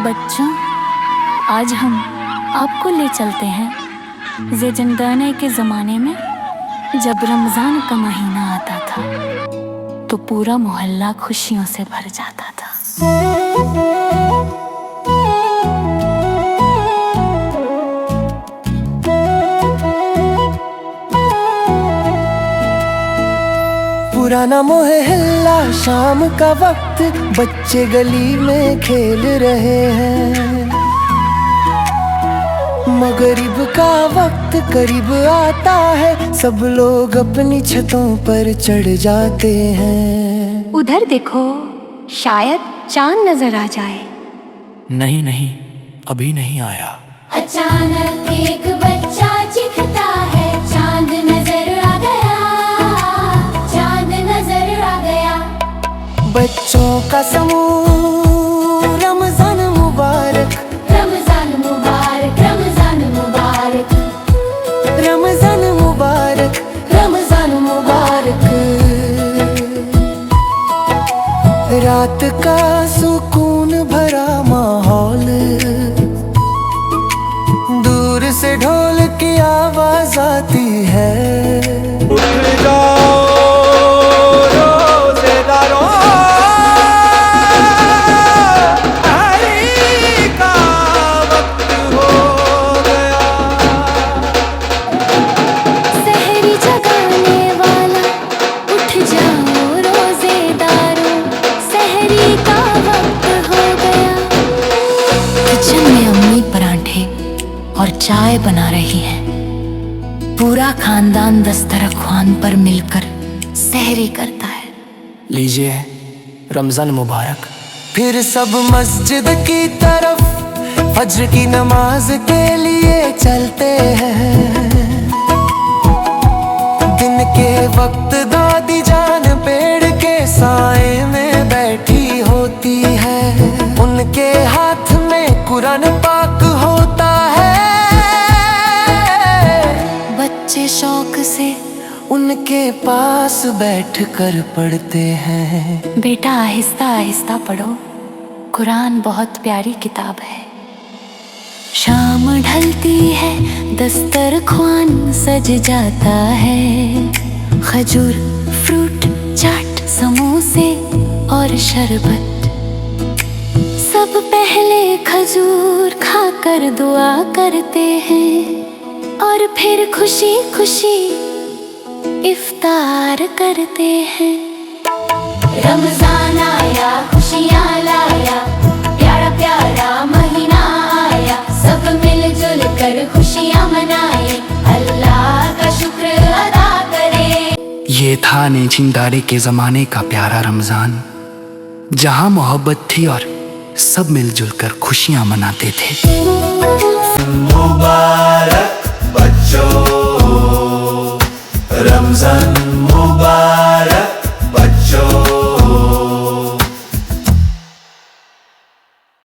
बच्चों, आज हम आपको ले चलते हैं ज़िंदगाने के ज़माने में। जब रमज़ान का महीना आता था तो पूरा मोहल्ला खुशियों से भर जाता था। पुराना मोहल्ला, शाम का वक्त, बच्चे गली में खेल रहे हैं। मगरिब का वक्त करीब आता है, सब लोग अपनी छतों पर चढ़ जाते हैं। उधर देखो, शायद चांद नजर आ जाए। नहीं नहीं, अभी नहीं आया। अचानक एक बच्चा चिखता है, चांद नजर आ गया, चांद नजर आ गया। बच्चों का समूह, रमजान मुबारक, रमजान मुबारक, रमजान मुबारक, रमजान मुबारक, रमजान मुबारक। रात का सुकून भरा माहौल, दूर से ढोल की आवाज आती है। उठ जाओ रोज़ेदारों, सहरी का वक्त हो गया। सहरी जगाने वाला, उठ जाओ रोजेदारों, सहरी का वक्त हो गया। किचन में अम्मी पराठे और चाय बना रही हैं। पूरा खानदान दस्तरख्वान पर मिलकर सहरी करता है। लीजिए, रमजान मुबारक। फिर सब मस्जिद की तरफ फज्र की नमाज के लिए चलते हैं। दिन के वक्त दादी जान पेड़ के साए में बैठी होती है। उनके हाथ में कुरान पाक होता है। बच्चे शौक से उनके पास बैठकर पढ़ते हैं। बेटा, आहिस्ता आहिस्ता पढ़ो, कुरान बहुत प्यारी किताब है। शाम ढलती है, दस्तरख्वान सज जाता है। खजूर, फ्रूट, चाट, समोसे और शरबत। सब पहले खजूर खाकर दुआ करते हैं और फिर खुशी खुशी इफ्तार करते हैं। रमजान आया, खुशियाँ लाया, प्यारा प्यारा महीना आया। सब मिलजुल कर खुशियाँ मनाए, अल्लाह का शुक्र अदा करे। ये था नेचिंदारी के जमाने का प्यारा रमजान, जहाँ मोहब्बत थी और सब मिलजुल कर खुशियाँ मनाते थे। मुबारक बच्चों, रमजान